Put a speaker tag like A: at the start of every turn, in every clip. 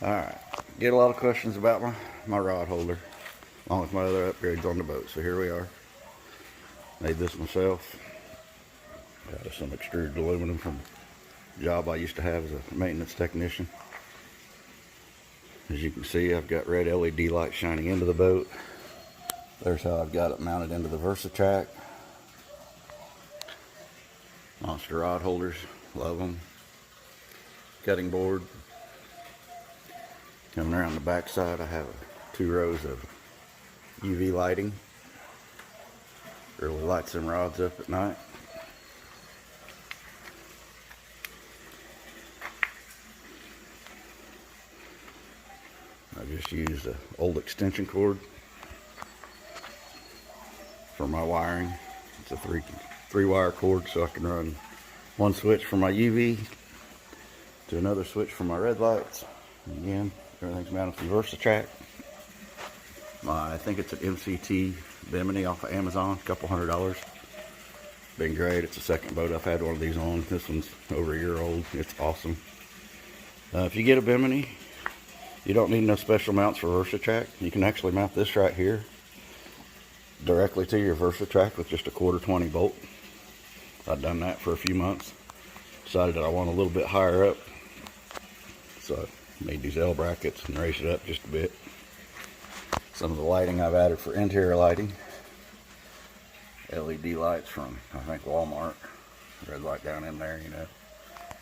A: Alright, get a lot of questions about my rod holder, along with my other upgrades on the boat. So here we are. Made this myself. Got some extruded aluminum from a job I used to have as a maintenance technician. As you can see, I've got red LED lights shining into the boat. There's how I've got it mounted into the VersaTrack. Monster rod holders, love them. Cutting board. Coming around the back side, I have 2 rows of UV lighting. Really lights them rods up at night. I just used an old extension cord for my wiring. It's a three wire cord, so I can run one switch for my UV to another switch for my red lights. And again, everything's mounted through VersaTrack. I think it's an MCT Bimini off of Amazon, a couple $100. Been great. It's the second boat I've had one of these on. This one's over a year old. It's awesome. If you get a Bimini, you don't need no special mounts for VersaTrack. You can actually mount this right here directly to your VersaTrack with just a 1/4 bolt. I've done that for a few months. Decided that I want a little bit higher up, so I made these L brackets and raised it up just a bit. Some of the lighting I've added for interior lighting. LED lights from, I think, Walmart. Red light down in there, you know.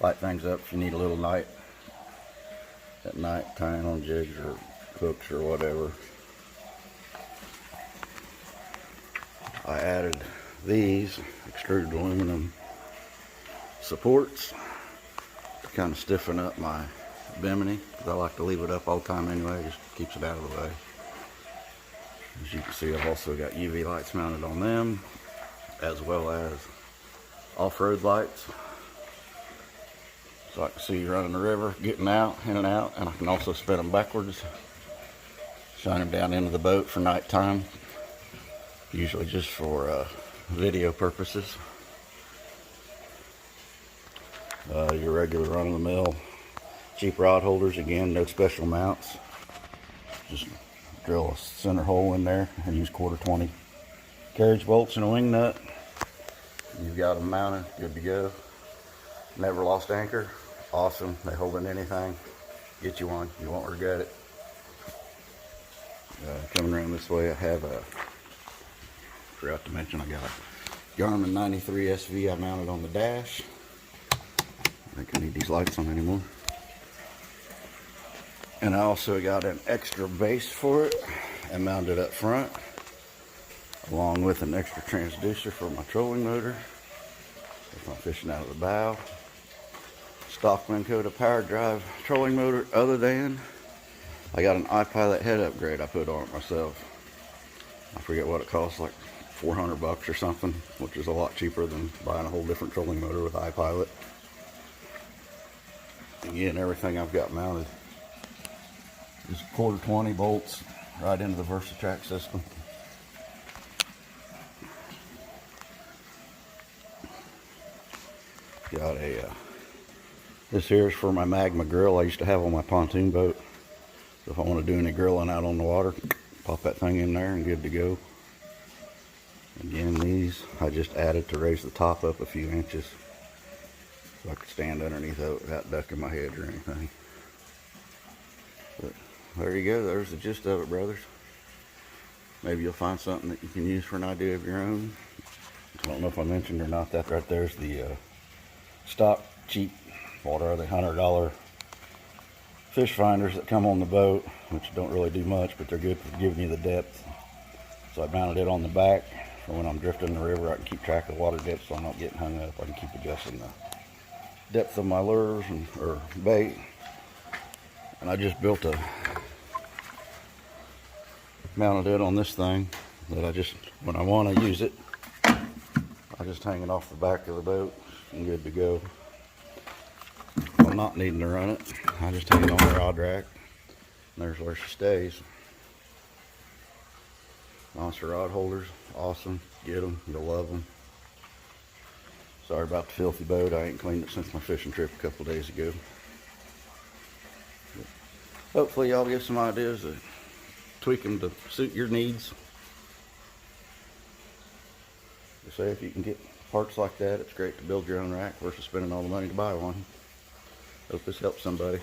A: Light things up if you need a little light at night, tying on jigs or hooks or whatever. I added these extruded aluminum supports to kind of stiffen up my Bimini, because I like to leave it up all the time anyway. It just keeps it out of the way. As you can see, I've also got UV lights mounted on them, as well as off-road lights, so I can see running the river, getting out, in and out, and I can also spin them backwards, shine them down into the boat for nighttime, usually just for video purposes. Your regular run-of-the-mill cheap rod holders, again, no special mounts. Just drill a center hole in there and use 1/4 carriage bolts and a wing nut. You've got them mounted, good to go. Never lost anchor, awesome. They hold in anything. Get you one, you won't regret it. Coming around this way, I have forgot to mention, I got a Garmin 93 SV I mounted on the dash. I don't think I need these lights on anymore. And I also got an extra base for it and mounted up front, along with an extra transducer for my trolling motor if I'm fishing out of the bow. Stock Minn Kota power drive trolling motor, other than I got an iPilot head upgrade I put on it myself. I forget what it costs, like $400 or something, which is a lot cheaper than buying a whole different trolling motor with iPilot. Again, everything I've got mounted is 1/4 bolts right into the VersaTrack system. Got this here is for my Magma grill I used to have on my pontoon boat. So if I want to do any grilling out on the water, pop that thing in there and good to go. Again, these I just added to raise the top up a few inches, so I could stand underneath it without ducking my head or anything. But there you go, there's the gist of it, brothers. Maybe you'll find something that you can use for an idea of your own. I don't know if I mentioned or not, that right there's the stock cheap, what are they, $100 fish finders that come on the boat, which don't really do much, but they're good for giving you the depth. So I mounted it on the back for when I'm drifting in the river. I can keep track of water depth so I'm not getting hung up. I can keep adjusting the depth of my lures or bait. And I just mounted it on this thing that I just, when I want to use it, I just hang it off the back of the boat and good to go. If I'm not needing to run it, I just hang it on the rod rack, and there's where she stays. Monster rod holders, awesome. Get them, you'll love them. Sorry about the filthy boat. I ain't cleaned it since my fishing trip a couple days ago. But hopefully y'all get some ideas to tweak them to suit your needs. They say if you can get parts like that, it's great to build your own rack versus spending all the money to buy one. Hope this helps somebody.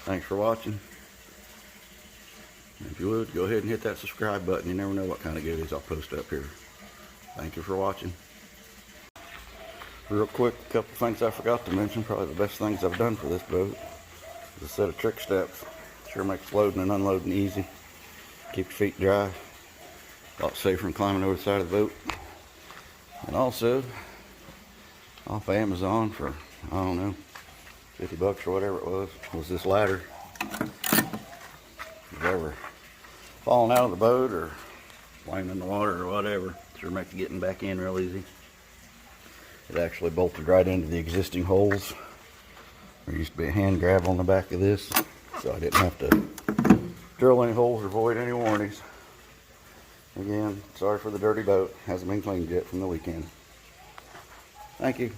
A: Thanks for watching. If you would, go ahead and hit that subscribe button. You never know what kind of goodies I'll post up here. Thank you for watching. Real quick, a couple things I forgot to mention. Probably the best things I've done for this boat is a set of trick steps. Sure makes loading and unloading easy. Keep your feet dry. A lot safer than climbing over the side of the boat. And also, off Amazon for, I don't know, 50 bucks or whatever it was this ladder. If you've ever fallen out of the boat or laying in the water or whatever, sure makes getting back in real easy. It actually bolted right into the existing holes. There used to be a hand grab on the back of this, so I didn't have to drill any holes or void any warnings. Again, sorry for the dirty boat. Hasn't been cleaned yet from the weekend. Thank you.